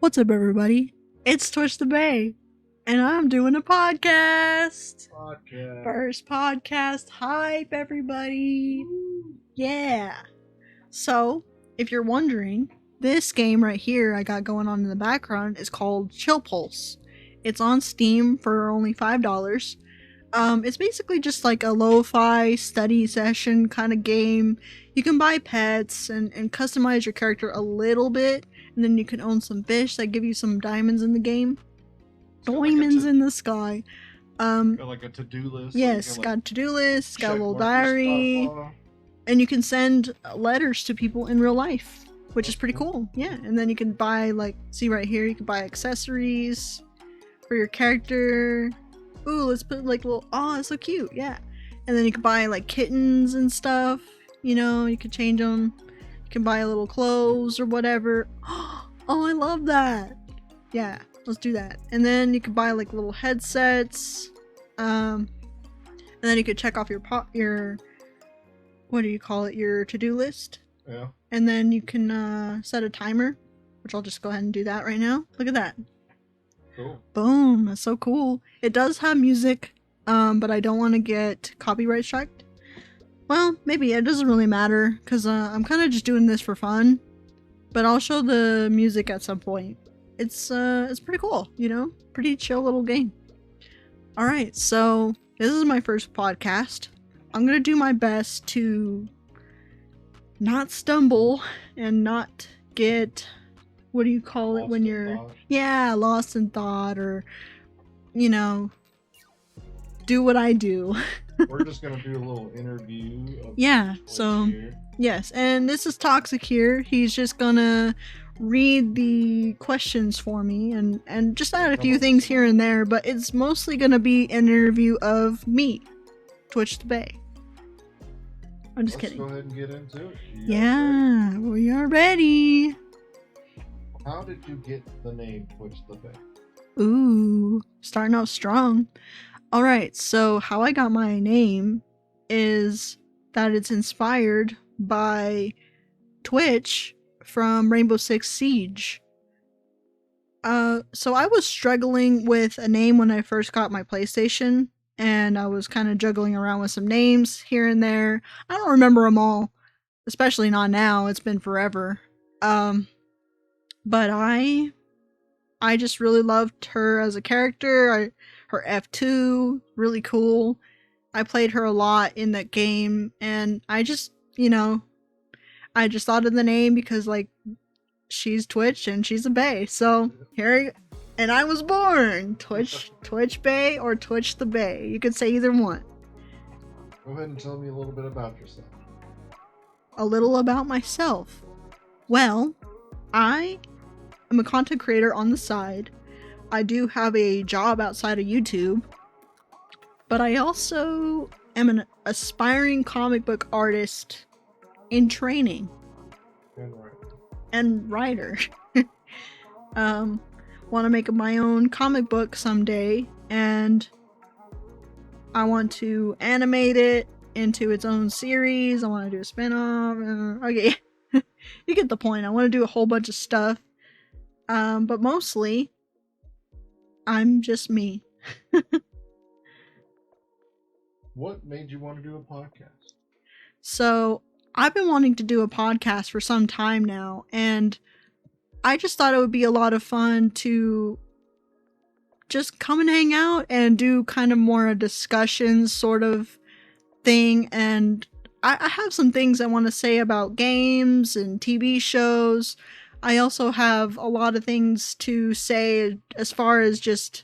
What's up, everybody? It's Twitch the Bay, and I'm doing a podcast. First podcast hype, everybody. Yeah. So, if you're wondering, this game right here I got going on in the background is called Chill Pulse. It's on Steam for only $5. It's basically just like a lo-fi study session kind of game. You can buy pets and customize your character a little bit, and then you can own some fish that give you some diamonds in the game. Diamonds in the sky. Got like a to-do list. Yes, so got a to-do list, got a little check mark your diary, stuff off. and you can send letters to people in real life, which is pretty cool. Yeah, and then you can buy, like, see right here, you can buy accessories for your character. Ooh, let's put like little, oh, it's so cute, yeah. And then you can buy like kittens and stuff, you know, you can change them. You can buy little clothes or whatever. Oh, I love that. Yeah, let's do that. And then you can buy like little headsets. And then you could check off your what do you call it, your to-do list. Yeah. And then you can set a timer, which I'll just go ahead and do that right now. Look at that. Cool. Boom, that's so cool. It does have music, but I don't want to get copyright striked. Well, maybe it doesn't really matter, because I'm kind of just doing this for fun. But I'll show the music at some point. It's pretty cool, you know? Pretty chill little game. Alright, so this is my first podcast. I'm gonna do my best to not stumble and not get, what do you call it when you're, yeah, lost in thought, or, you know, do what I do. We're just gonna do a little interview. Yeah, so here. yes, and this is Toxic here. He's just gonna read the questions for me and just add a few things here and there, but it's mostly gonna be an interview of me, Twitch the Bay. I'm just kidding. Let's go ahead and get into it. Yeah, we are ready. How did you get the name Twitch the Bay? Ooh, starting off strong. Alright, so how I got my name is that it's inspired by Twitch from Rainbow Six Siege. So I was struggling with a name when I first got my PlayStation, and I was kind of juggling around with some names here and there. I don't remember them all, especially not now. It's been forever. But I just really loved her as a character. Her F2, really cool. I played her a lot in that game, and I just, you know, I just thought of the name because, like, she's Twitch and she's a Bay. So and I was born Twitch Bay or Twitch the Bay. You could say either one. Go ahead and tell me a little bit about yourself. A little about myself. Well, I am a content creator on the side. I do have a job outside of YouTube, but I also am an aspiring comic book artist in training. And writer. Want to make my own comic book someday, and I want to animate it into its own series. I want to do a spin-off. Okay, you get the point. I want to do a whole bunch of stuff. But mostly, I'm just me. What made you want to do a podcast? So, I've been wanting to do a podcast for some time now, and I just thought it would be a lot of fun to just come and hang out and do kind of more a discussion sort of thing. And I have some things I want to say about games and TV shows. I also have a lot of things to say as far as just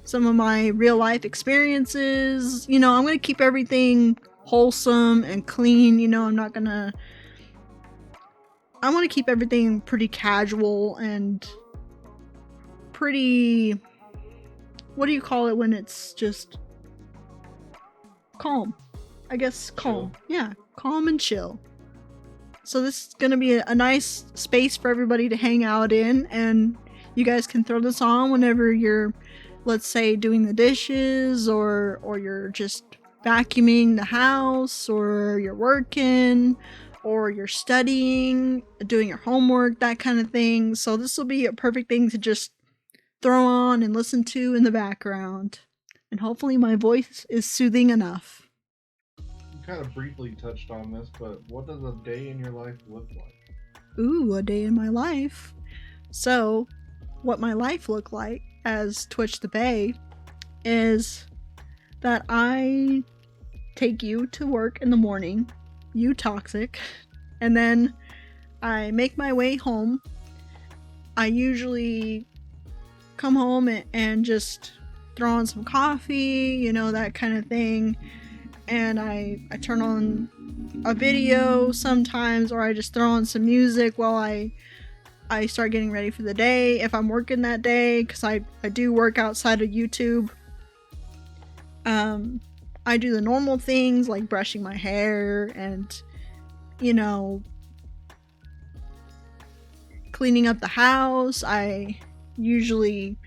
some of my real life experiences. You know, I'm going to keep everything wholesome and clean. You know, I want to keep everything pretty casual and pretty, what do you call it when it's just calm? I guess calm. Chill. Yeah, calm and chill. So this is going to be a nice space for everybody to hang out in, and you guys can throw this on whenever you're, let's say, doing the dishes, or you're just vacuuming the house, or you're working, or you're studying, doing your homework, that kind of thing. So this will be a perfect thing to just throw on and listen to in the background. And hopefully my voice is soothing enough. You kind of briefly touched on this, but what does a day in your life look like? Ooh, a day in my life. So, what my life looked like as Twitch the Bay is that I take you to work in the morning, you toxic, and then I make my way home. I usually come home and just throw on some coffee, you know, that kind of thing. And I turn on a video sometimes, or I just throw on some music while I start getting ready for the day. If I'm working that day, because I do work outside of YouTube. I do the normal things like brushing my hair and, you know, cleaning up the house. I usually,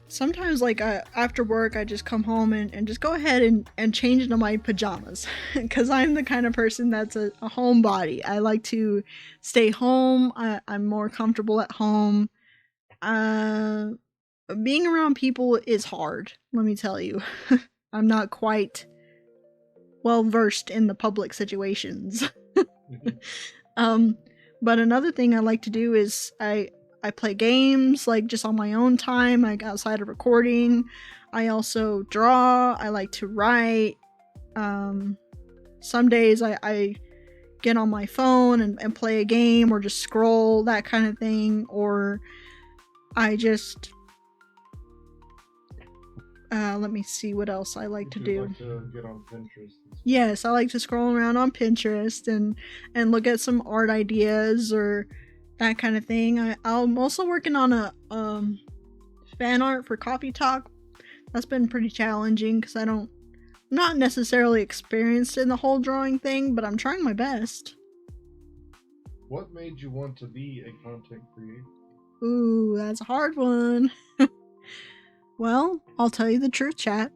sometimes like after work, I just come home and just go ahead and change into my pajamas because I'm the kind of person that's a homebody. I like to stay home. I'm more comfortable at home. Being around people is hard, let me tell you. I'm not quite well versed in the public situations. But another thing I like to do is I play games, like just on my own time, like outside of recording. I also draw. I like to write. Some days I get on my phone and play a game or just scroll, that kind of thing. Or I just let me see what else I like to do. Like to get on Pinterest. Yes, I like to scroll around on Pinterest and look at some art ideas or that kind of thing. I'm also working on a fan art for Coffee Talk. That's been pretty challenging because I'm not necessarily experienced in the whole drawing thing, but I'm trying my best. What made you want to be a content creator? Ooh, that's a hard one. Well, I'll tell you the truth, chat.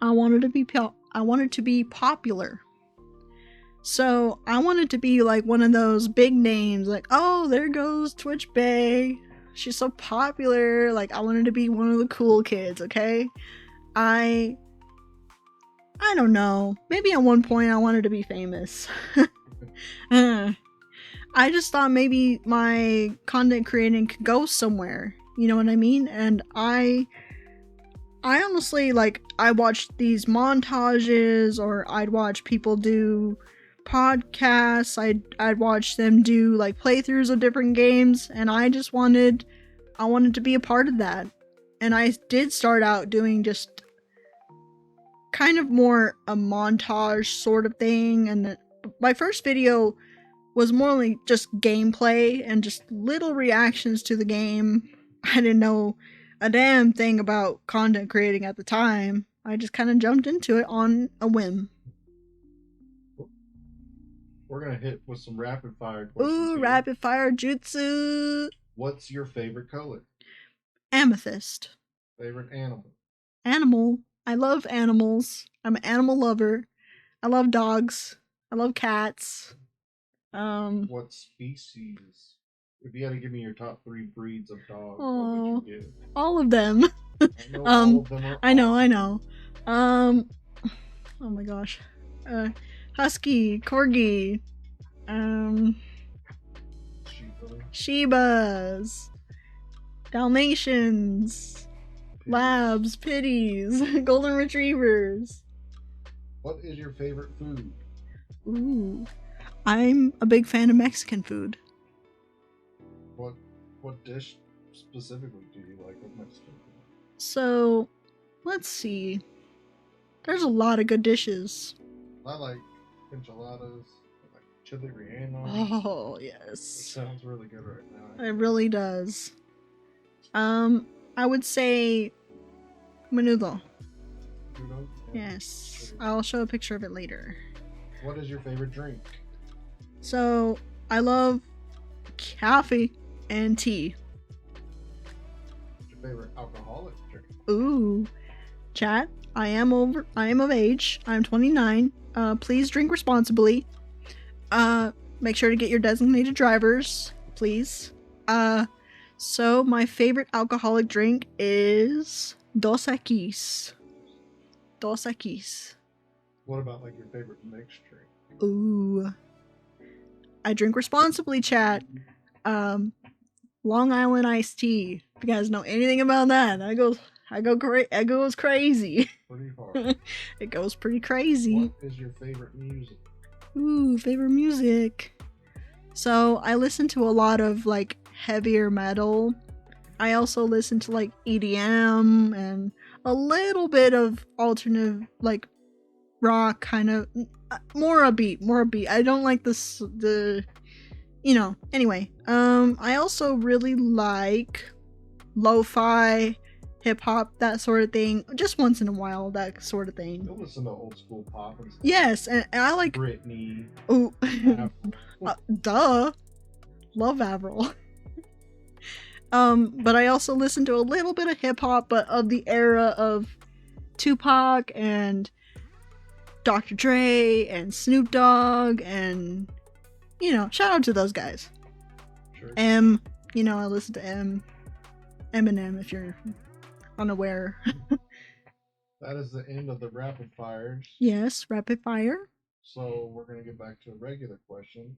I wanted to be popular. So I wanted to be like one of those big names, like, oh, there goes Twitch Bay. She's so popular. Like, I wanted to be one of the cool kids, okay? I don't know. Maybe at one point I wanted to be famous. I just thought maybe my content creating could go somewhere. You know what I mean? And I honestly, like, I watched these montages, or I'd watch people do podcasts. I'd watch them do like playthroughs of different games, and I wanted to be a part of that. And I did start out doing just kind of more a montage sort of thing, and my first video was more like just gameplay and just little reactions to the game. I didn't know a damn thing about content creating at the time. I just kind of jumped into it on a whim. We're gonna hit with some rapid fire questions. Ooh, here. rapid fire jutsu. What's your favorite color? Amethyst. Favorite animal? Animal. I love animals. I'm an animal lover. I love dogs. I love cats. What species? If you had to give me your top 3 breeds of dogs, what would you give? All of them. I know all of them are I know. awesome. Oh my gosh. Husky, Corgi, Shibas, Dalmatians, Labs, Pitties, Golden Retrievers. What is your favorite food? Ooh, I'm a big fan of Mexican food. What dish specifically do you like of Mexican food? So, let's see. There's a lot of good dishes. I like enchiladas, I like chili relleno. Oh, yes. It sounds really good right now. It really does. I would say menudo. Menudo? Yes. I'll show a picture of it later. What is your favorite drink? So, I love coffee and tea. What's your favorite alcoholic drink? Ooh. Chat, I am of age. I'm 29. Please drink responsibly. Make sure to get your designated drivers, please. So my favorite alcoholic drink is Dos Equis. Dos Equis. What about like your favorite mixed drink? Ooh. I drink responsibly, chat. Long Island iced tea. If you guys know anything about that, it goes crazy. Pretty hard. It goes pretty crazy. What is your favorite music? Ooh, favorite music. So I listen to a lot of like heavier metal. I also listen to like EDM and a little bit of alternative like rock, kind of more upbeat. I don't like anyway. I also really like lo-fi, hip-hop, that sort of thing, just once in a while, that sort of thing. You'll listen to old school pop and stuff. Yes, and I like Britney. Ooh. Duh. Love Avril. But I also listen to a little bit of hip-hop, but of the era of Tupac and Dr. Dre and Snoop Dogg and, shout out to those guys. Sure. I listen to Eminem, if you're unaware. That is the end of the rapid fires. Yes, rapid fire. So we're going to get back to a regular question.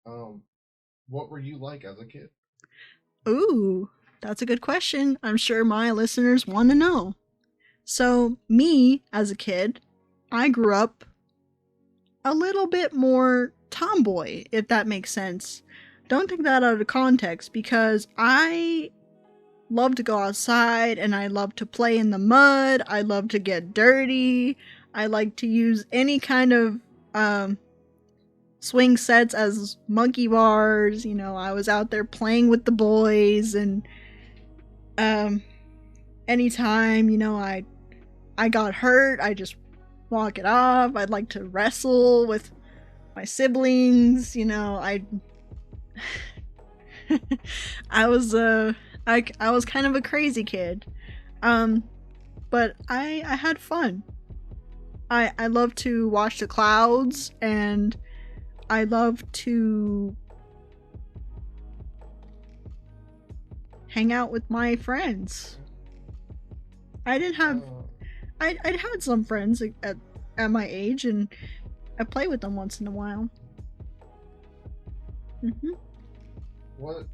What were you like as a kid? Ooh, that's a good question. I'm sure my listeners want to know. So, me, as a kid, I grew up a little bit more tomboy, if that makes sense. Don't take that out of context, because I love to go outside and I love to play in the mud. I love to get dirty. I like to use any kind of swing sets as monkey bars. I was out there playing with the boys, and anytime I got hurt, I just walk it off. I'd like to wrestle with my siblings. I was kind of a crazy kid, but I had fun. I love to watch the clouds, and I love to hang out with my friends. I had some friends at my age, and I play with them once in a while. Mm-hmm. What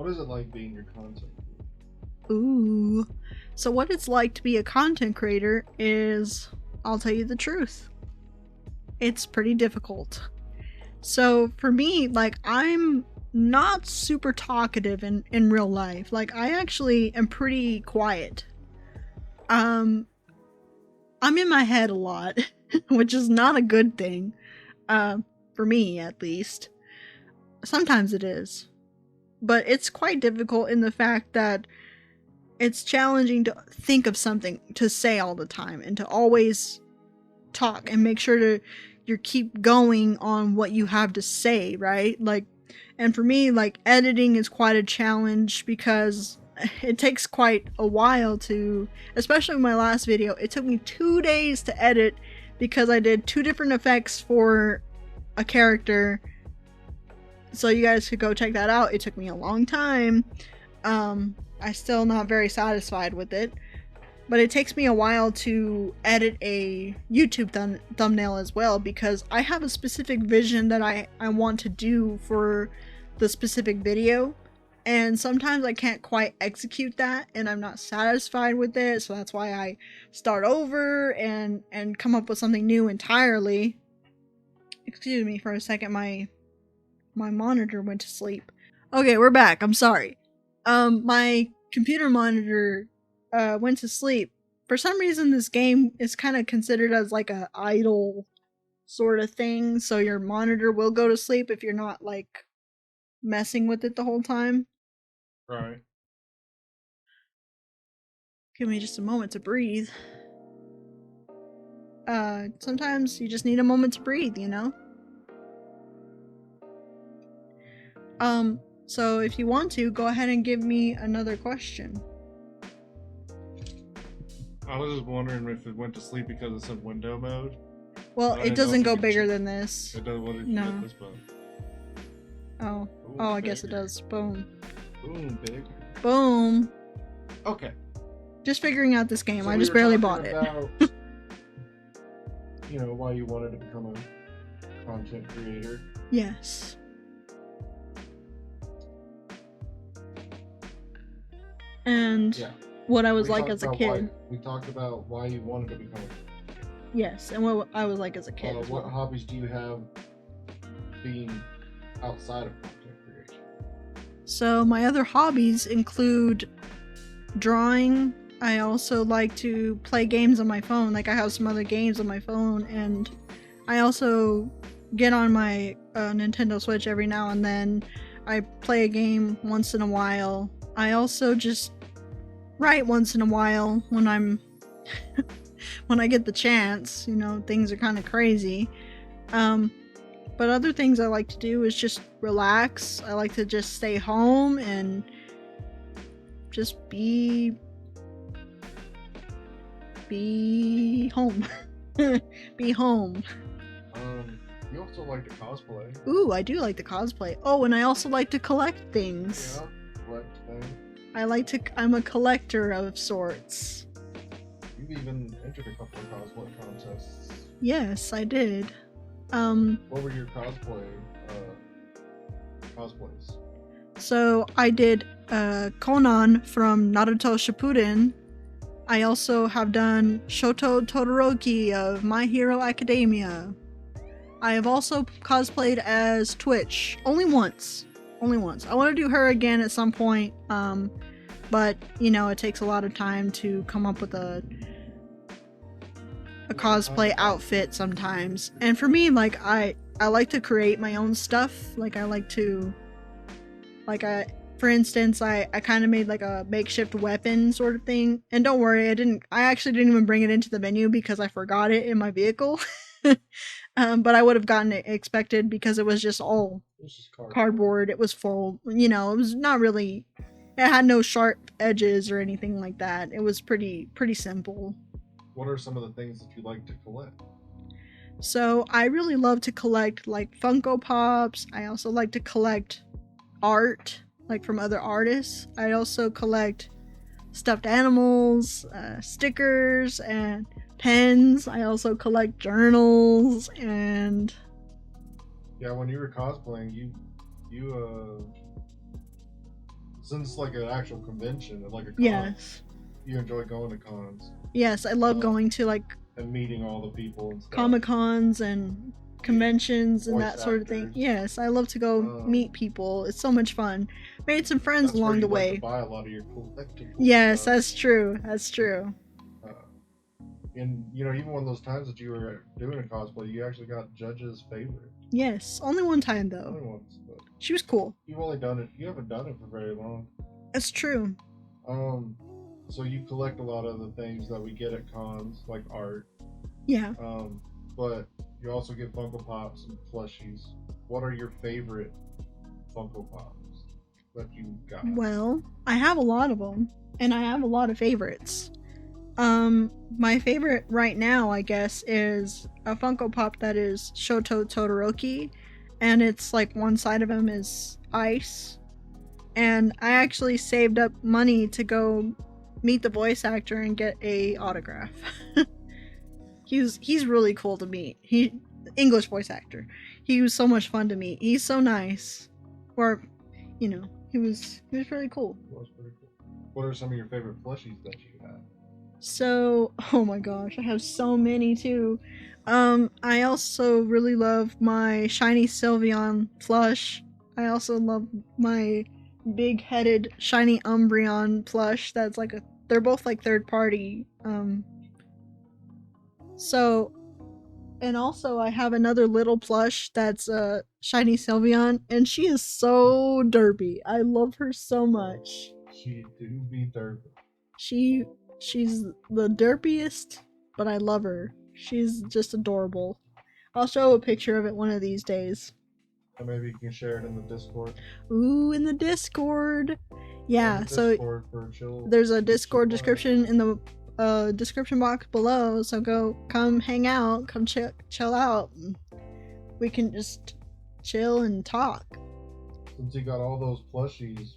is it like being your content creator? Ooh. So what it's like to be a content creator is, I'll tell you the truth, it's pretty difficult. So for me, like, I'm not super talkative in real life. Like, I actually am pretty quiet. I'm in my head a lot, which is not a good thing. For me, at least. Sometimes it is. But it's quite difficult in the fact that it's challenging to think of something to say all the time, and to always talk and make sure to you keep going on what you have to say, right? Like, and for me, like, editing is quite a challenge, because it takes quite a while to, especially my last video, it took me 2 days to edit, because I did 2 different effects for a character. So you guys could go check that out. It took me a long time. I'm still not very satisfied with it, but it takes me a while to edit a YouTube thumbnail as well, because I have a specific vision that I want to do for the specific video, and sometimes I can't quite execute that, and I'm not satisfied with it, so that's why I start over and come up with something new entirely. Excuse me for a second, my monitor went to sleep. Okay, we're back. I'm sorry. My computer monitor went to sleep. For some reason, this game is kind of considered as like a idle sort of thing, so your monitor will go to sleep if you're not like messing with it the whole time. Right. Give me just a moment to breathe. Sometimes you just need a moment to breathe, So if you want to, go ahead and give me another question. I was just wondering if it went to sleep because it's in window mode. Well, I it didn't know doesn't if go you could bigger cheat. than this. It does. What did you No. get this button? Oh. Ooh, Oh, I guess it bigger. does. Boom. Boom, big. Boom. Okay. Just figuring out this game. So I we just were barely talking bought it. about, why you wanted to become a content creator. Yes. And Yeah. what I was We like talked as a about kid. we talked about why you wanted to become Yes, and what I was like as a a kid as what well. hobbies do you have being outside of content creation? So my other hobbies include drawing. I also like to play games on my phone. Like I have some other games on my phone, and I also get on my Nintendo Switch every now and then. I play a game once in a while. I also just write once in a while when I'm when I get the chance. Things are kind of crazy. But other things I like to do is just relax. I like to just stay home and just be home. Be home. You also like to cosplay. Ooh, I do like to cosplay. Oh, and I also like to collect things. Yeah, collect things. I'm a collector of sorts. You've even entered a couple of cosplay contests. Yes, I did. What were your cosplays? So I did Conan from Naruto Shippuden. I also have done Shoto Todoroki of My Hero Academia. I have also cosplayed as Twitch. Only once. I want to do her again at some point. But it takes a lot of time to come up with a cosplay outfit sometimes. And for me, like I like to create my own stuff. Like I like to for instance, I kind of made like a makeshift weapon sort of thing. And don't worry, I actually didn't even bring it into the menu because I forgot it in my vehicle. But I would have gotten it expected because it was just all cardboard. It was full, it was not really, it had no sharp edges or anything like that. It was pretty simple. What are some of the things that you like to collect? So I really love to collect like Funko Pops. I also like to collect art, like from other artists. I also collect stuffed animals, stickers, and pens. I also collect journals and... Yeah, when you were cosplaying, you since like an actual convention, like a con, yes, you enjoy going to cons. Yes, I love going to like and meeting all the people and stuff. Comic-Cons and conventions and that sort of thing. Yes, I love to go meet people. It's so much fun. Made some friends along the way. Like to buy a lot of your collectibles. Yes, stuff. that's true. And even one of those times that you were doing a cosplay, you actually got judge's favorite. Yes, only one time though. Only once, but she was cool. You've only done it. You haven't done it for very long. That's true. So you collect a lot of the things that we get at cons, like art. Yeah. But you also get Funko Pops and plushies. What are your favorite Funko Pops that you got? Well, I have a lot of them, and I have a lot of favorites. My favorite right now, I guess, is a Funko Pop that is Shoto Todoroki, and it's like one side of him is ice. And I actually saved up money to go meet the voice actor and get a autograph. He's really cool to meet. English voice actor. He was so much fun to meet. He's so nice. Or, he was really cool. That was pretty cool. What are some of your favorite plushies that you have? So, oh my gosh, I have so many too. I also really love my shiny Sylveon plush. I also love my big-headed shiny Umbreon plush. That's like they're both like third party. And also I have another little plush that's shiny Sylveon, and she is so derpy. I love her so much. She do be derpy. She's the derpiest, but I love her. She's just adorable. I'll show a picture of it one of these days. Or maybe you can share it in the Discord. Ooh, in the Discord. Yeah, so there's a Discord description in the description box below. So come hang out, come chill out. And we can just chill and talk. Since you got all those plushies,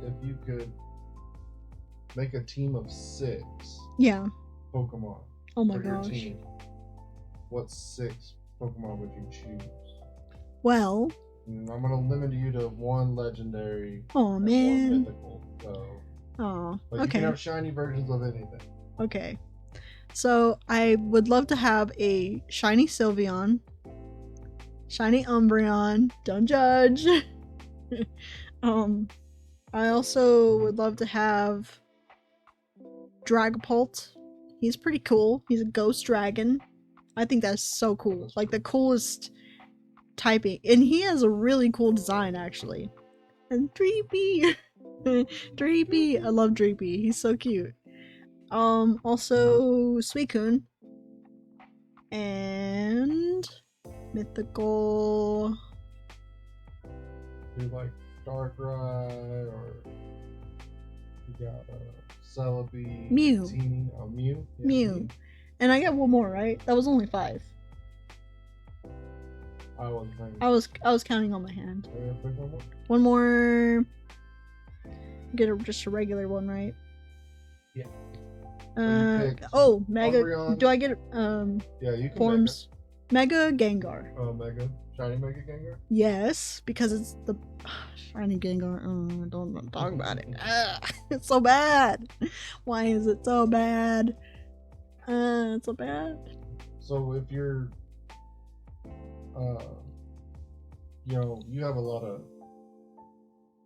if you could make a team of 6 Yeah. Pokemon Oh my for your gosh. team, what 6 Pokemon would you choose? Well. And I'm gonna limit you to 1 legendary Oh and man. 1 mythical. So, Oh. but you Okay. can have shiny versions of anything. Okay. So I would love to have a shiny Sylveon, shiny Umbreon. Don't judge. I also would love to have Dragapult. He's pretty cool. He's a ghost dragon. I think that's so cool. That's Like the pretty coolest typing. And he has a really cool design actually. And Dreepy. Dreepy. I love Dreepy. He's so cute. Also Suicune. And mythical. Do you like Darkrai or you got Celebi, Mew. Teeny, Mew? Yeah, Mew. And I got one more, right? That was only 5. I was thinking. I was counting on my hand. Oh, yeah, pick one more. One more. Get just a regular one, right? Yeah. you picked Mega. Umbreon. Do I get Yeah, you can forms? Mega Gengar. Mega. Shiny Mega Gengar? Yes, because it's the shiny Gengar. Don't want to talk about it. It's so bad. Why is it so bad? It's so bad. So if you're you have a lot of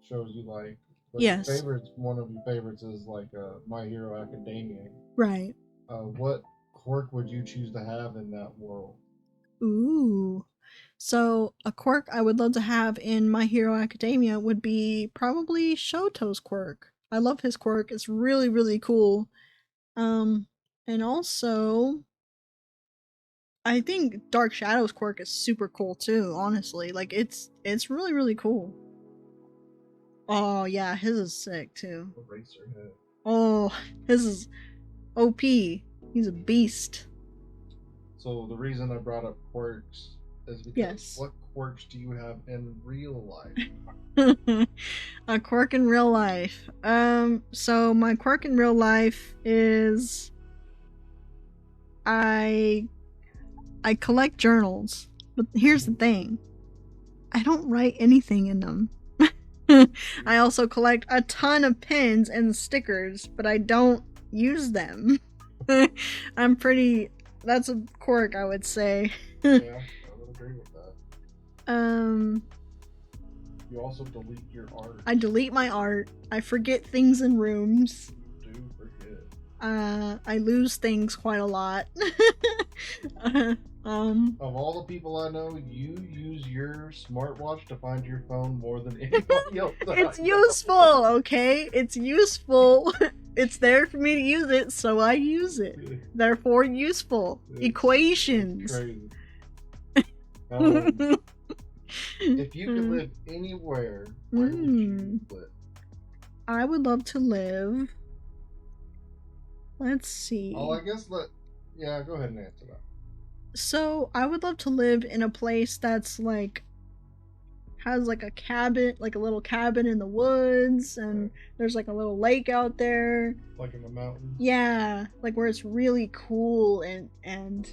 shows you like. But Yes. one of your favorites is like My Hero Academia. Right. What quirk would you choose to have in that world? Ooh. So a quirk I would love to have in My Hero Academia would be probably Shoto's quirk. I love his quirk. It's really, really cool. And also I think Dark Shadow's quirk is super cool too, honestly. Like it's really, really cool. Oh yeah, his is sick too. Eraserhead. Oh, his is OP. He's a beast. So the reason I brought up quirks is because Yes. what quirks do you have in real life? A quirk in real life. So my quirk in real life is I collect journals. But here's the thing. I don't write anything in them. I also collect a ton of pins and stickers, but I don't use them. That's a quirk, I would say. Yeah, I would agree with that. You also delete your art. I delete my art. I forget things in rooms. You do forget. I lose things quite a lot. Of all the people I know, you use your smartwatch to find your phone more than anybody else. It's useful, okay? It's useful. It's there for me to use it, so I use it. Therefore, useful. Equations. Crazy. If you could live anywhere, where would you live? I would love to live. Let's see. Oh, I guess yeah, go ahead and answer that. So, I would love to live in a place that's like has like a cabin, like a little cabin in the woods, and there's like a little lake out there. Like in the mountains? Yeah, like where it's really cool and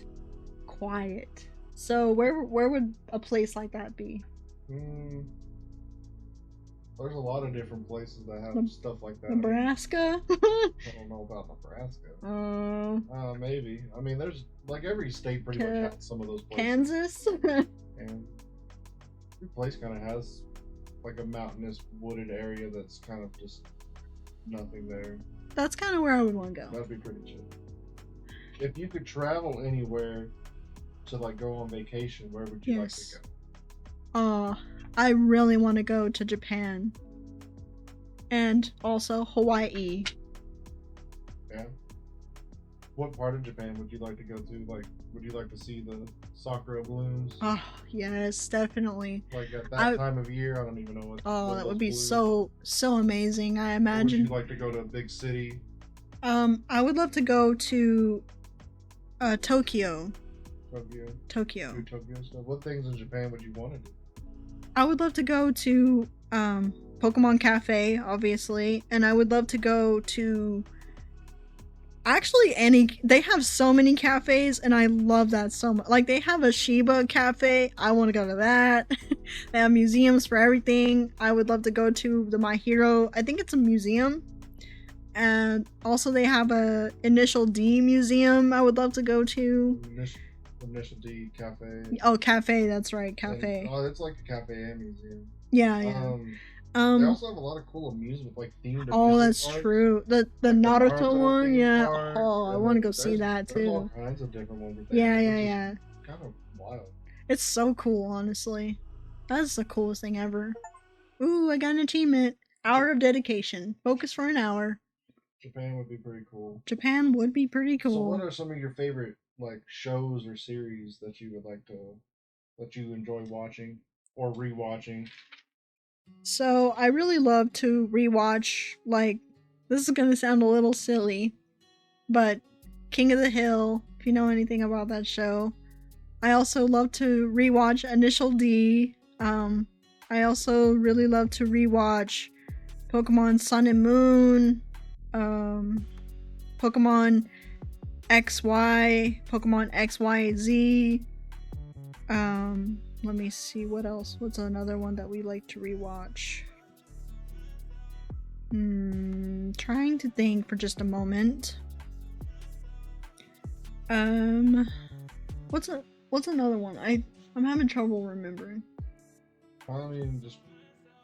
quiet. So where would a place like that be? There's a lot of different places that have stuff like that. Nebraska? I don't know about Nebraska. Maybe. I mean, there's like every state pretty much has some of those places. Kansas? And every place kind of has like a mountainous, wooded area that's kind of just nothing there. That's kind of where I would want to go. That'd be pretty chill. If you could travel anywhere to like go on vacation, where would you like to go? I really want to go to Japan. And also Hawaii. Yeah. What part of Japan would you like to go to? Like, would you like to see the sakura blooms? Oh, yes, definitely. Like at that time of year, I don't even know what. Oh, what that those would be blooms. so amazing. I Or imagine. would you like to go to a big city I would love to go to Tokyo. Tokyo. Tokyo. Do Tokyo stuff. What things in Japan would you want to do? I would love to go to Pokemon Cafe, obviously, and I would love to go to actually they have so many cafes and I love that so much. Like they have a Shiba cafe. I want to go to that. They have museums for everything. I would love to go to the My Hero. I think it's a museum. And also they have a Initial D museum I would love to go to. Initial D cafe. Oh, cafe, that's right, cafe. And, oh, it's like a cafe and museum. Yeah. They also have a lot of cool amusement, like themed. Oh, that's parks. True. The like Naruto one, yeah. Park, Oh, I want to go see that There's all too. kinds of different ones. Yeah. Kind of wild. It's so cool, honestly. That's the coolest thing ever. Ooh, I got an achievement. Hour of dedication. Focus for an hour. Japan would be pretty cool. Japan would be pretty cool. So, what are some of your favorite like shows or series that you would like to that you enjoy watching or rewatching? So I really love to rewatch, like, this is gonna sound a little silly, but King of the Hill, if you know anything about that show. I also love to rewatch Initial D. I also really love to rewatch Pokemon Sun and Moon, Pokemon XY, Pokemon XYZ. Let me see what else. What's another one that we like to rewatch? Trying to think for just a moment. What's another one? I'm having trouble remembering. I mean, just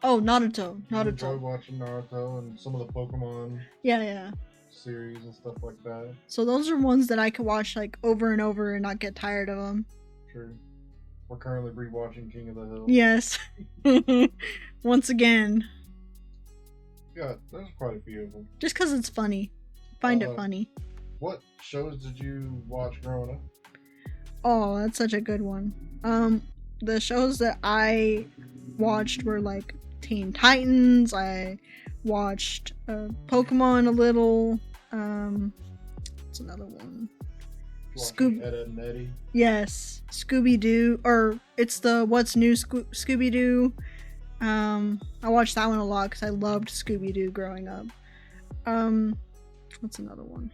Oh, Naruto. you enjoy watching Naruto and some of the Pokemon Yeah. series and stuff like that. So those are ones that I could watch like over and over and not get tired of them. True. We're currently rewatching King of the Hill. Yes. Once again. Yeah, there's quite a few of them. Just because it's funny. Find it funny. What shows did you watch growing up? Oh, that's such a good one. The shows that I watched were like Teen Titans. I watched Pokemon a little. What's another one? Ed, Edd and Eddy. Yes, Scooby-Doo, or it's the What's New Scooby-Doo. I watched that one a lot because I loved Scooby-Doo growing up. What's another one?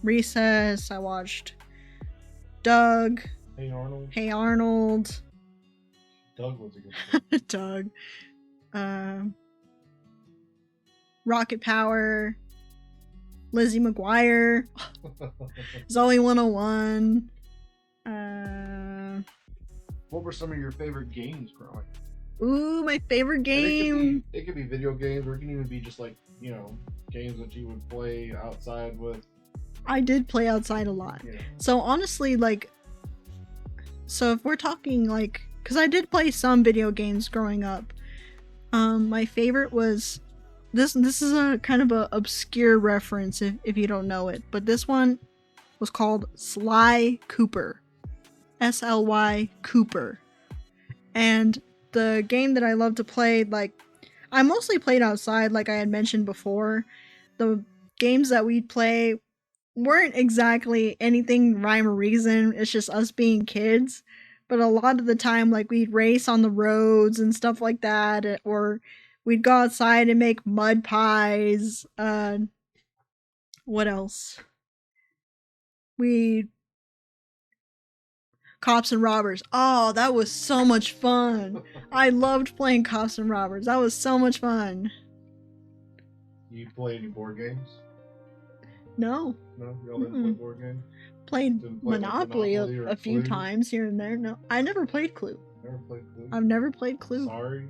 Recess. I watched Doug. Hey Arnold. Hey Arnold. Doug was a good Doug. Rocket Power. Lizzie McGuire. Zoe 101. What were some of your favorite games growing up? Ooh, my favorite game. It could be video games, or it can even be just like, games that you would play outside with. I did play outside a lot. Yeah. So honestly, so if we're talking because I did play some video games growing up. My favorite was this is a kind of a obscure reference if you don't know it, but this one was called Sly Cooper. SLY Cooper. And the game that I love to play, I mostly played outside, like I had mentioned before. The games that we'd play weren't exactly anything rhyme or reason. It's just us being kids. But a lot of the time, we'd race on the roads and stuff like that, or we'd go outside and make mud pies. What else? Cops and Robbers. Oh, that was so much fun. I loved playing Cops and Robbers. That was so much fun. You play any board games? No. No? Y'all didn't play board games? Played Didn't play Monopoly a few Clue? times here and there. No, I never played Clue. Never played Clue? I've never played Clue. Sorry?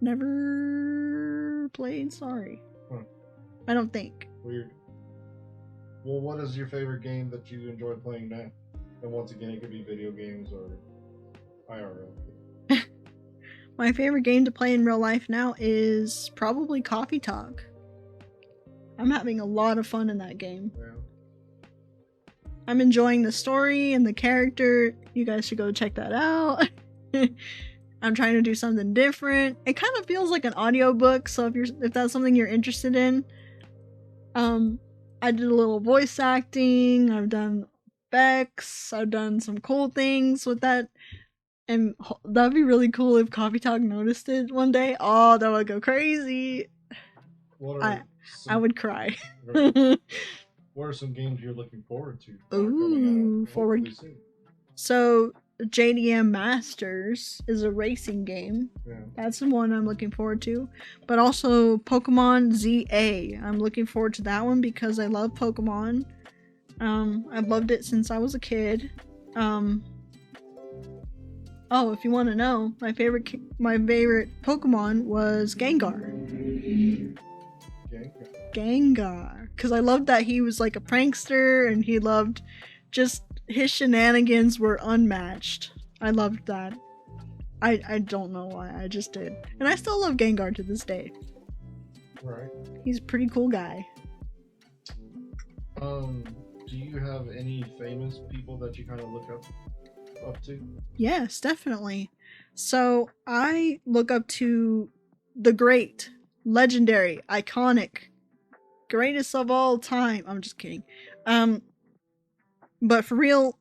Never played Sorry. Huh. I don't think. Weird. Well, what is your favorite game that you enjoy playing now? And once again, it could be video games or IRL. My favorite game to play in real life now is probably Coffee Talk. I'm having a lot of fun in that game. Yeah. I'm enjoying the story and the character. You guys should go check that out. I'm trying to do something different. It kind of feels like an audiobook, so if that's something you're interested in, I did a little voice acting, I've done effects, I've done some cool things with that, and that'd be really cool if Coffee Talk noticed it one day. Oh, that would go crazy. I would cry. What are some games you're looking forward to? Ooh, forward. So, JDM Masters is a racing game. Yeah. That's the one I'm looking forward to. But also Pokemon ZA. I'm looking forward to that one because I love Pokemon. I've loved it since I was a kid. Oh, if you want to know, my favorite Pokemon was Gengar. Gengar. Because I loved that he was like a prankster and he loved just his shenanigans were unmatched. I loved that. I don't know why, I just did. And I still love Gengar to this day. Right. He's a pretty cool guy. Do you have any famous people that you kind of look up to? Yes, definitely. So I look up to the great, legendary, iconic, greatest of all time. I'm just kidding. But for real,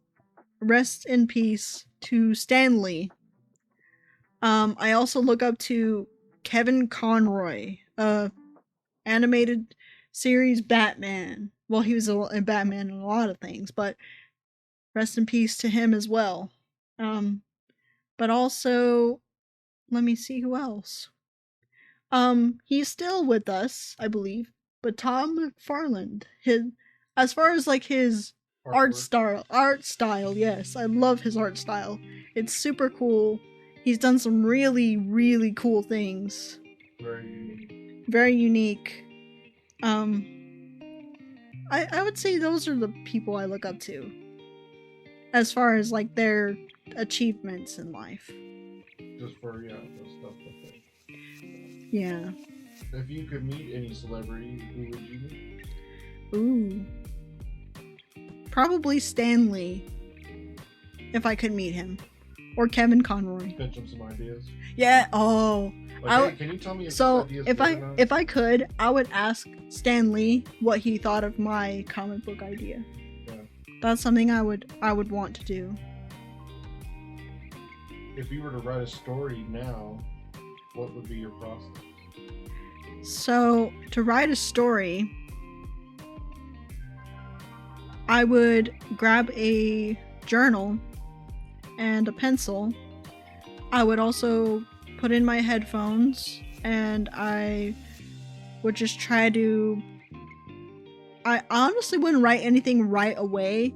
rest in peace to Stan Lee. I also look up to Kevin Conroy, animated series Batman. Well, he was a Batman in a lot of things, but rest in peace to him as well. But also, let me see who else. He's still with us, I believe, but Tom McFarland. As far as like his art style, yes, I love his art style. It's super cool. He's done some really, really cool things. Very unique. I would say those are the people I look up to. As far as like their achievements in life. Just for the stuff like that. Yeah. If you could meet any celebrity, who would you meet? Ooh. Probably Stan Lee. If I could meet him. Or Kevin Conroy. Pitch him some ideas. Yeah. Oh. Like, hey, can you tell me if I could, I would ask Stan Lee what he thought of my comic book idea. Yeah. That's something I would want to do. If you were to write a story now, what would be your process? So, to write a story, I would grab a journal and a pencil. I would also put in my headphones and I would just try to... I honestly wouldn't write anything right away.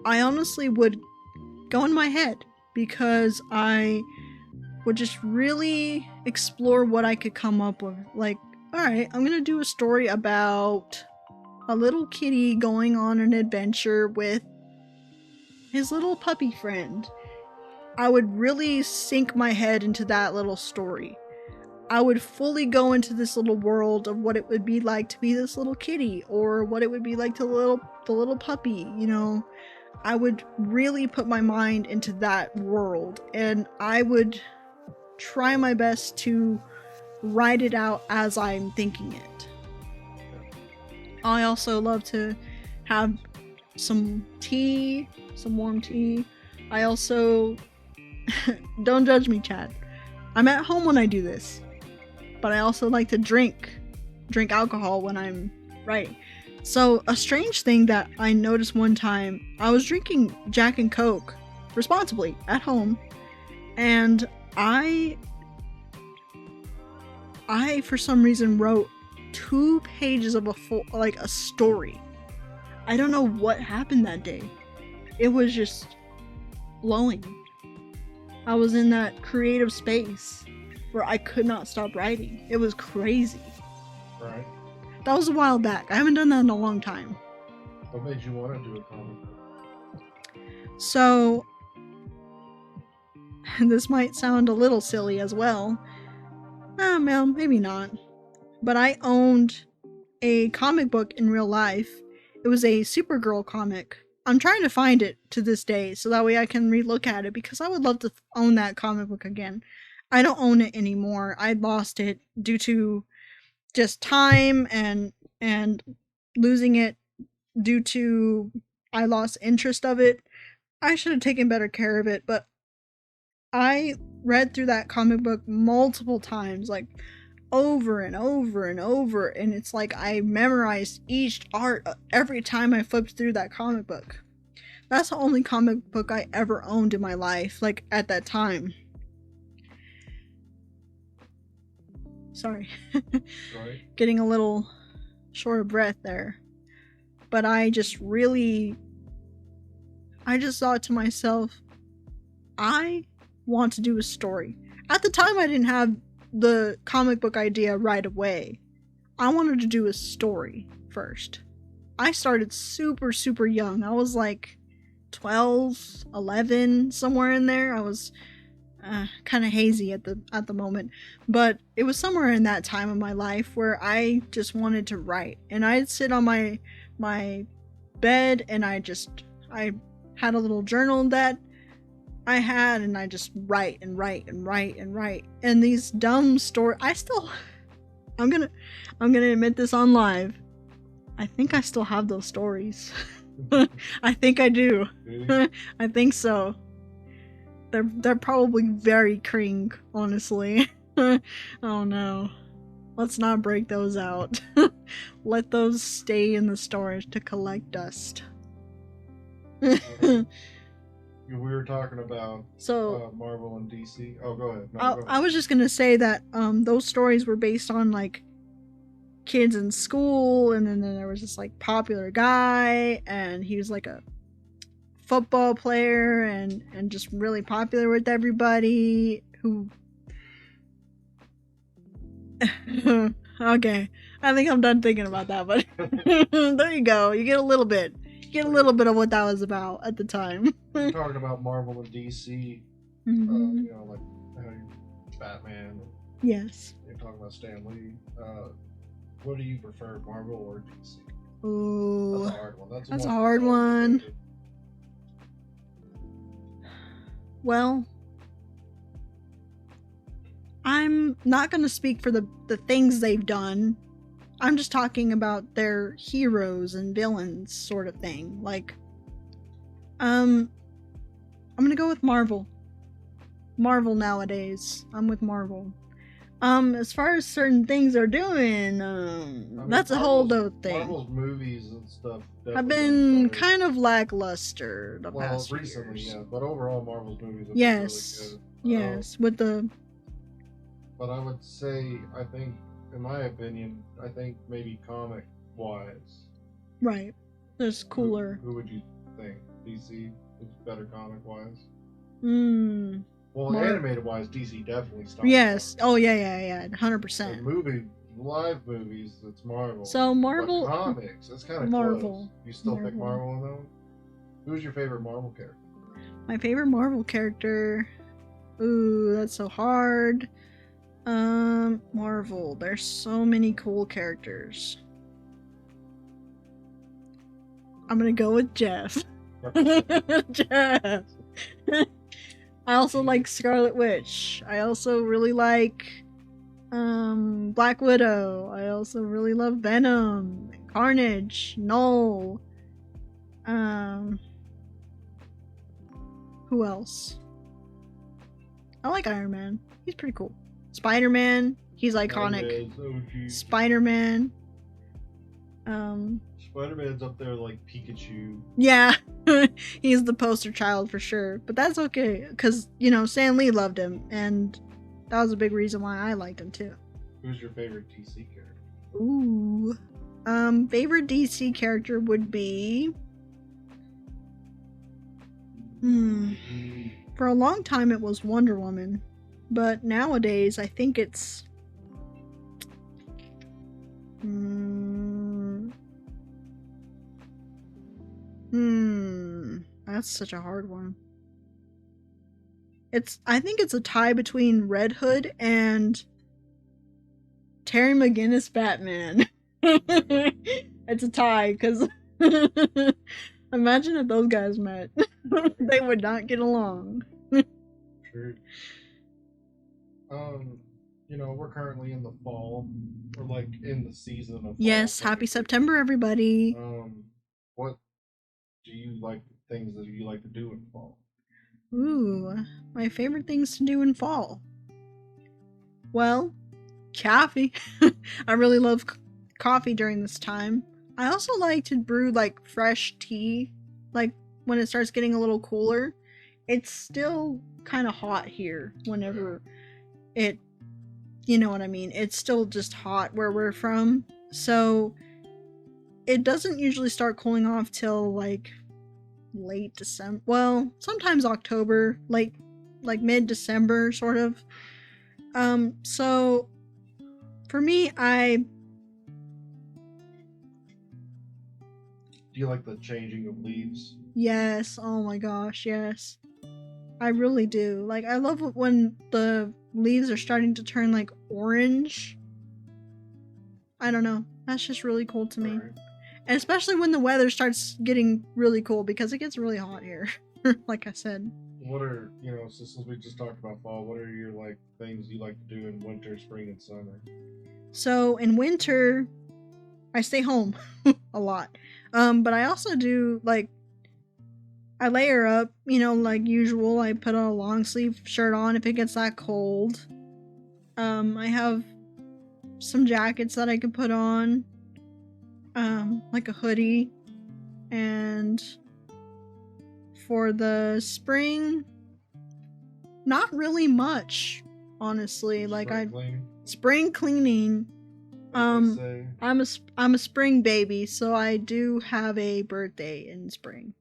I honestly would go in my head because I would just really explore what I could come up with. Like, alright, I'm gonna do a story about a little kitty going on an adventure with his little puppy friend. I would really sink my head into that little story. I would fully go into this little world of what it would be like to be this little kitty, or what it would be like to the little puppy, you know. I would really put my mind into that world, and I would try my best to write it out as I'm thinking it. I also love to have some tea, some warm tea. I also... Don't judge me, Chad. I'm at home when I do this. But I also like to drink alcohol when I'm writing. So, a strange thing that I noticed one time, I was drinking Jack and Coke responsibly at home, and I for some reason wrote 2 pages of a story. I don't know what happened that day. It was just flowing. I was in that creative space where I could not stop writing. It was crazy. Right. That was a while back. I haven't done that in a long time. What made you want to do a comic book? So, this might sound a little silly as well. Well, maybe not. But I owned a comic book in real life. It was a Supergirl comic. I'm trying to find it to this day so that way I can relook at it because I would love to own that comic book again. I don't own it anymore. I lost it due to just time and losing it due to I lost interest of it. I should have taken better care of it, but I read through that comic book multiple times, like over and over and over, and it's like I memorized each art every time I flipped through that comic book. That's the only comic book I ever owned in my life, like at that time. Sorry. Right. Getting a little short of breath there. But I just thought to myself, I want to do a story. At the time, I didn't have the comic book idea right away. I wanted to do a story first. I started super, super young. I was like 12, 11, somewhere in there. I was kind of hazy at the moment, but it was somewhere in that time of my life where I just wanted to write, and I'd sit on my bed and I had a little journal that I had, and I just write and write and write and write. And these dumb stories, I'm gonna admit this on live. I think I still have those stories. I think I do. Really? I think so. They're probably very cring, honestly. Oh no. Let's not break those out. Let those stay in the storage to collect dust. We were talking about So Marvel and DC. Oh, go ahead. No, go ahead. I was just gonna say that those stories were based on like kids in school, and then there was this like popular guy, and he was like a football player and just really popular with everybody who okay, I think I'm done thinking about that, but there you go. You get a little bit of what that was about at the time. We're talking about Marvel and DC. Mhm. You know, like Batman. Yes. You're talking about Stan Lee. What do you prefer, Marvel or DC? Ooh, That's a hard one. that's a one hard that's always one. debated. Well, I'm not going to speak for the things they've done. I'm just talking about their heroes and villains sort of thing. Like, I'm going to go with Marvel. Marvel nowadays. I'm with Marvel. As far as certain things they're doing, that's a whole other thing. Marvel's movies and stuff Have definitely been better. kind of lackluster the Well, past few recently, years. yeah, but overall, Marvel's movies have Yes. been really good. Yes, with the But I would say, I think, in my opinion, I think maybe comic-wise. right. There's cooler. Who would you think? DC is better comic-wise? Hmm. Well, Mar- animated-wise, DC definitely stops. Yes. Marvel. Oh yeah. The 100%. live movies, it's Marvel. So Marvel. But comics, it's kind of Marvel. close. You still pick Marvel. Marvel on that one? Who's your favorite Marvel character? My favorite Marvel character. Ooh, that's so hard. Marvel. There's so many cool characters. I'm gonna go with Jeff. Jeff. I also like Scarlet Witch. I also really like Black Widow. I also really love Venom, Carnage, Null. Who else? I like Iron Man. He's pretty cool. Spider-Man. He's iconic. Spider-Man. Spider-Man's up there like Pikachu. Yeah. He's the poster child for sure. But that's okay. Because, Stan Lee loved him. And that was a big reason why I liked him too. Who's your favorite DC character? Ooh. Favorite DC character would be... For a long time it was Wonder Woman. But nowadays I think it's... That's such a hard one. I think it's a tie between Red Hood and Terry McGinnis Batman. It's a tie, because Imagine if those guys met. They would not get along. True. We're currently in the fall, or like in the season of fall. Yes, happy September, everybody. What do you like? Things that you like to do in fall? Ooh, my favorite things to do in fall. Well, coffee. I really love coffee during this time. I also like to brew like fresh tea, like when it starts getting a little cooler. It's still kind of hot here whenever it, you know what I mean. It's still just hot where we're from. So it doesn't usually start cooling off till like late December. Well, sometimes October, like mid-December sort of. So for me, Do you like the changing of leaves? yes, oh my gosh, yes. I really do. Like, I love it when the leaves are starting to turn like orange. I don't know. That's just really cool to me. Right. And especially when the weather starts getting really cool because it gets really hot here. Like I said. What are, so since we just talked about fall, what are your like things you like to do in winter, spring, and summer? So in winter, I stay home a lot. But I also do like I layer up, like usual. I put a long sleeve shirt on if it gets that cold. I have some jackets that I can put on, like a hoodie. And for the spring, not really much, honestly. Like spring cleaning. I'm a spring baby, so I do have a birthday in spring.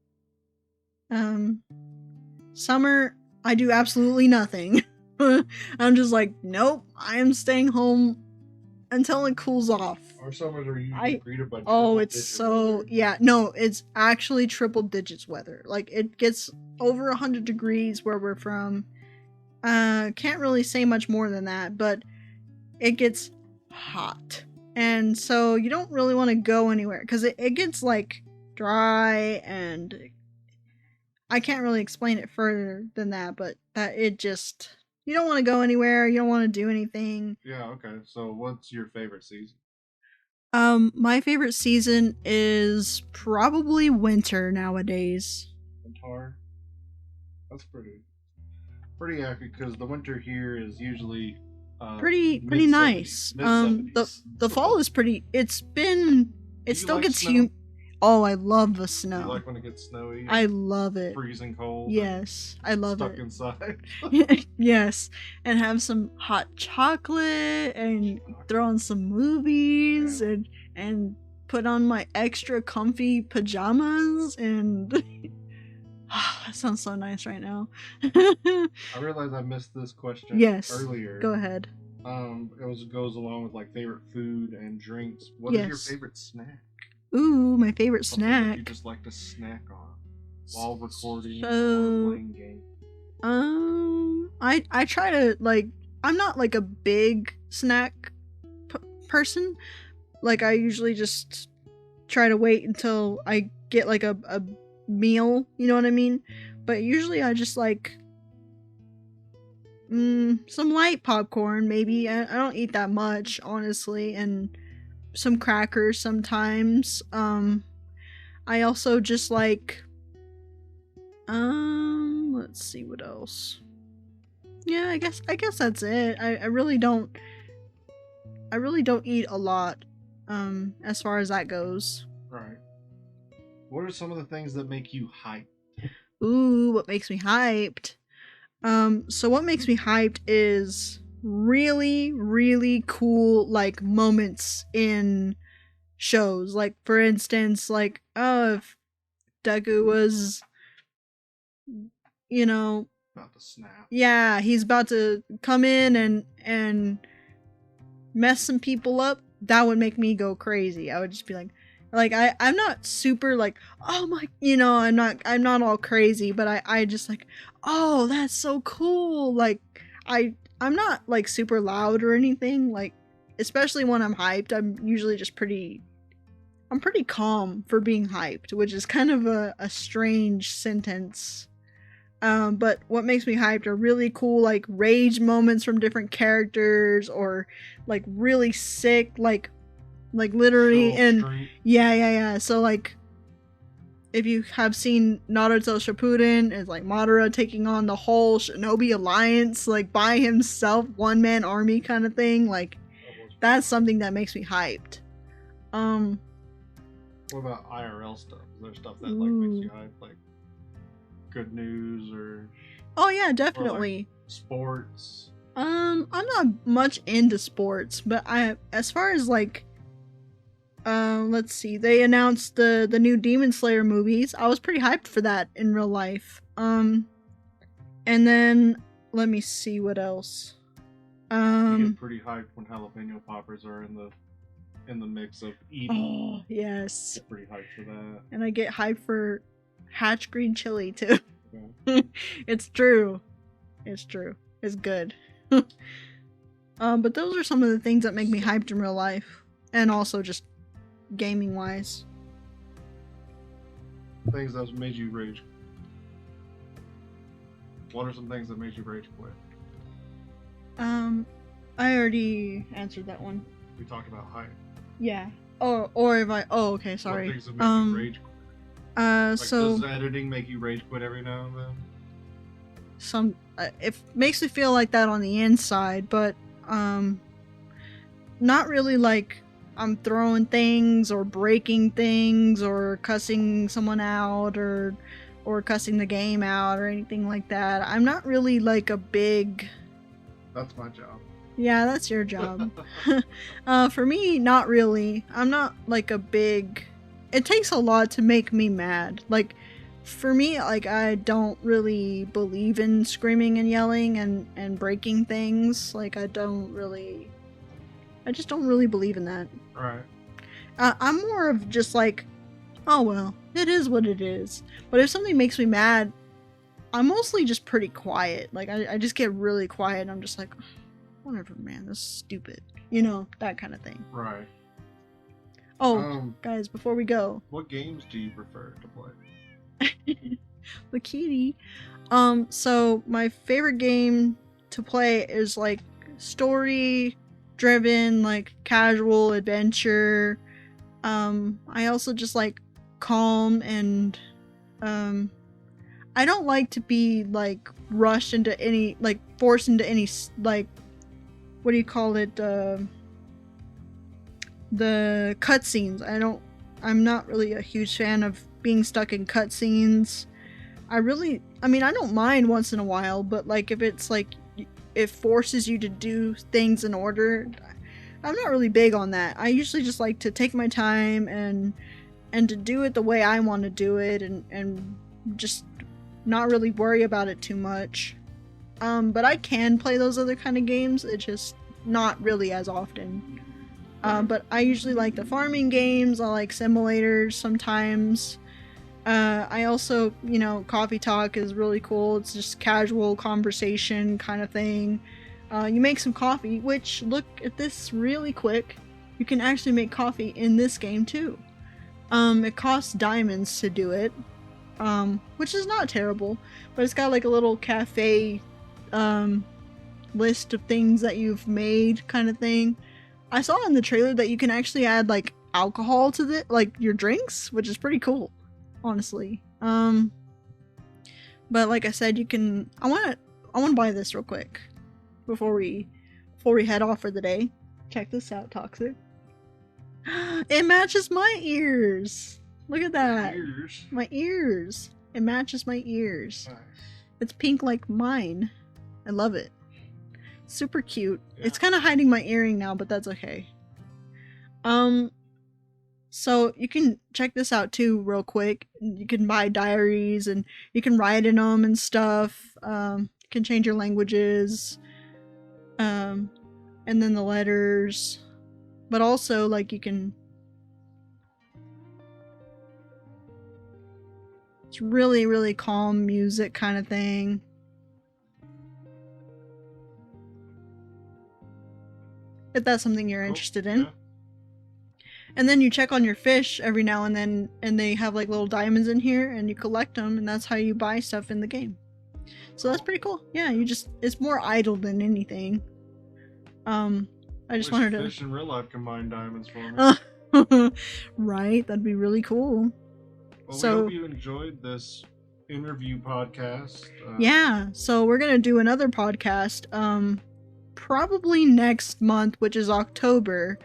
Summer, I do absolutely nothing. I'm just like, nope, I am staying home until it cools off. Our summers are usually greeted by it's actually triple digits weather. Like, it gets over 100 degrees where we're from. Can't really say much more than that, but it gets hot. And so you don't really want to go anywhere because it gets like dry, and I can't really explain it further than that, but that it just, you don't want to go anywhere, you don't want to do anything. Yeah, okay. So what's your favorite season? My favorite season is probably winter nowadays. Winter? That's pretty accurate because the winter here is usually pretty nice. The fall is pretty. It still gets humid. Oh, I love the snow. You like when it gets snowy? I love it. Freezing cold. Yes, I love stuck it. Stuck inside. Yes, and have some hot chocolate and throw on some movies and put on my extra comfy pajamas and that sounds so nice right now. I realize I missed this question earlier. Go ahead. It goes along with like favorite food and drinks. What is your favorite snack? Ooh, my favorite snack. That you just like to snack on while recording or playing games. I try to like. I'm not like a big snack person. Like, I usually just try to wait until I get like a meal. You know what I mean? But usually I just like some light popcorn. Maybe I don't eat that much, honestly, and some crackers sometimes. I also just like let's see what else. Yeah, I guess that's it. I really don't eat a lot as far as that goes. Right. What are some of the things that make you hyped? Ooh, what makes me hyped? So what makes me hyped is really, really cool, like, moments in shows. Like, for instance, like, if Deku was, about to snap. Yeah, he's about to come in and mess some people up. That would make me go crazy. I would just be like I'm not super like, oh my, I'm not all crazy, but I just like, oh, that's so cool. Like, I'm not like super loud or anything, like, especially when I'm hyped. I'm usually just pretty I'm pretty calm for being hyped, which is kind of a strange sentence. But what makes me hyped are really cool like rage moments from different characters, or like really sick like literally Show and street. yeah. So like if you have seen Naruto Shippuden, it's like Madara taking on the whole Shinobi Alliance like by himself, one man army kind of thing. Like That was- that's something that makes me hyped. What about IRL stuff? Is there stuff that like makes you Ooh. hype, like good news or Oh yeah, definitely. sports? I'm not much into sports, but as far as like let's see, they announced the new Demon Slayer movies. I was pretty hyped for that in real life. And then let me see what else. You get pretty hyped when jalapeno poppers are in the mix of eating. Oh yes. Get pretty hyped for that. And I get hyped for Hatch green chili too. Okay. It's true. It's true. It's good. But those are some of the things that make me hyped in real life, and also just gaming wise. Things that made you rage. What are some things that made you rage quit? I already answered that one. We talked about hype. Yeah. Or if I. Oh, okay. Sorry. What things that make you rage quit? Like, So does editing make you rage quit every now and then? some it makes me feel like that on the inside, but not really like I'm throwing things or breaking things or cussing someone out or cussing the game out or anything like that. I'm not really like a big. That's my job. Yeah, that's your job. For me, not really. I'm not like a big. It takes a lot to make me mad. Like, for me, like I don't really believe in screaming and yelling and breaking things. Like I just don't really believe in that. Right. I'm more of just like, oh well, it is what it is. But if something makes me mad, I'm mostly just pretty quiet. Like I just get really quiet and I'm just like, whatever, man, this is stupid. You know, that kind of thing. Right. Oh, guys, before we go, What games do you prefer to play? the kitty. So my favorite game to play is like story driven, like casual adventure. I also just like calm and I don't like to be like rushed into any like forced into any like what do you call it the cutscenes. I'm not really a huge fan of being stuck in cutscenes. I mean, I don't mind once in a while, but like if it's like it forces you to do things in order, I'm not really big on that. I usually just like to take my time and to do it the way I want to do it and just not really worry about it too much. But I can play those other kind of games. It's just not really as often. But I usually like the farming games. I like simulators sometimes. I also, you know, Coffee Talk is really cool. It's just casual conversation kind of thing. You make some coffee, which, look at this really quick. You can actually make coffee in this game too. It costs diamonds to do it, which is not terrible, but it's got like a little cafe list of things that you've made kind of thing. I saw in the trailer that you can actually add like alcohol to like your drinks, which is pretty cool, honestly. But like I said, you can. I want to buy this real quick before we head off for the day. Check this out, Toxic. It matches my ears. Look at that. Ears. My ears. It matches my ears. Nice. It's pink like mine. I love it. Super cute. Yeah. It's kind of hiding my earring now, but that's okay. So you can check this out too real quick. You can buy diaries and you can write in them and stuff. You can change your languages. And then the letters. But also like you can. It's really, really calm music kind of thing. If that's something you're Cool. interested in. Yeah. And then you check on your fish every now and then, and they have like little diamonds in here, and you collect them, and that's how you buy stuff in the game. So that's pretty cool. Yeah, it's more idle than anything. I just wanted to. Fish in real life can mine diamonds for me. Right, that'd be really cool. Well, So- we hope you enjoyed this interview podcast. Yeah, so we're gonna do another podcast, probably next month, which is October.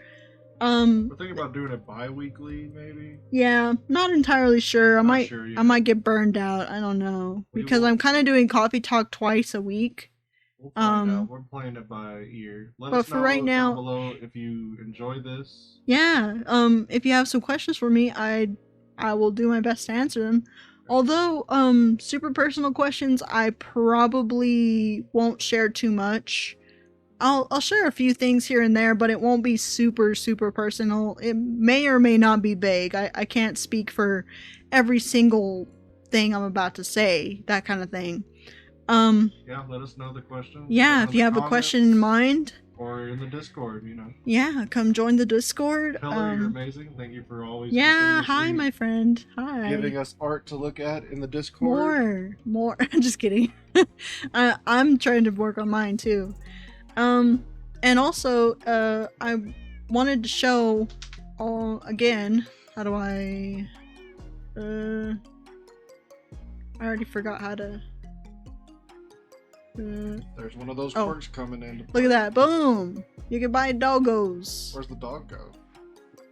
We're thinking about doing it bi-weekly, maybe. Yeah, not entirely sure. I Not might, sure yet. I might get burned out. I don't know We because will- I'm kind of doing coffee talk twice a week. We'll find um, out. We're playing it by ear. Let but us for know right now- down below if you enjoy this. Yeah. If you have some questions for me, I will do my best to answer them. Although, super personal questions, I probably won't share too much. I'll share a few things here and there, but it won't be super personal. It may or may not be vague. I can't speak for every single thing I'm about to say, that kind of thing. Yeah, let us know the questions. Yeah, down if in you the have a question in comments mind, or in the Discord, yeah, come join the Discord. Pillar, you're amazing. Thank you for always Yeah, hi, continuously my friend. Hi. giving us art to look at in the Discord. More. Just kidding. I'm trying to work on mine too. And also, I wanted to show, again, how do I already forgot how to, There's one of those Oh. quirks coming in. look at that, boom! You can buy doggos. Where's the dog go?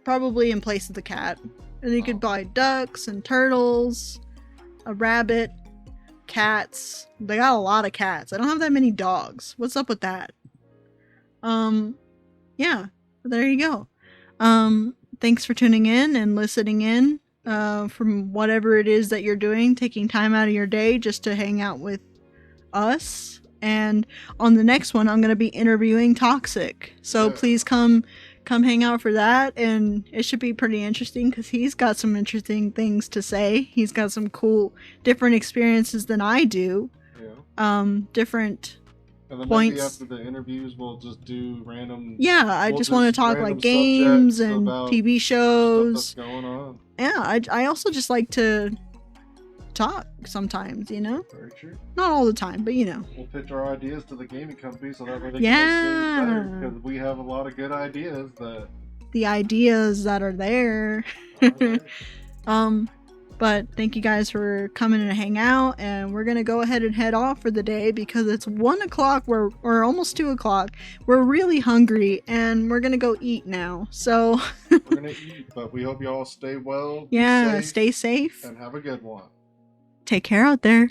Probably in place of the cat. And you Oh. could buy ducks and turtles, a rabbit, cats. They got a lot of cats. I don't have that many dogs. What's up with that? Yeah, there you go. Thanks for tuning in and listening in, from whatever it is that you're doing, taking time out of your day just to hang out with us. And on the next one, I'm going to be interviewing Toxic. So Yeah. please come hang out for that, and it should be pretty interesting because he's got some interesting things to say. He's got some cool different experiences than I do. Yeah. Different And then Points. maybe after the interviews, we'll just do random Yeah, I We'll just want to just talk random like games subjects and about TV stuff shows. that's going on. Yeah, I also just like to talk sometimes, you know? Very true. Not all the time, but you know. We'll pitch our ideas to the gaming company so that way they Yeah. can make games better. Because we have a lot of good ideas that. The ideas that are there. But thank you guys for coming and hang out, and we're gonna go ahead and head off for the day because it's 1 o'clock. We're almost 2 o'clock. We're really hungry, and we're gonna go eat now. So We're gonna eat, but we hope you all stay well. be yeah, safe, stay safe. and have a good one. Take care out there.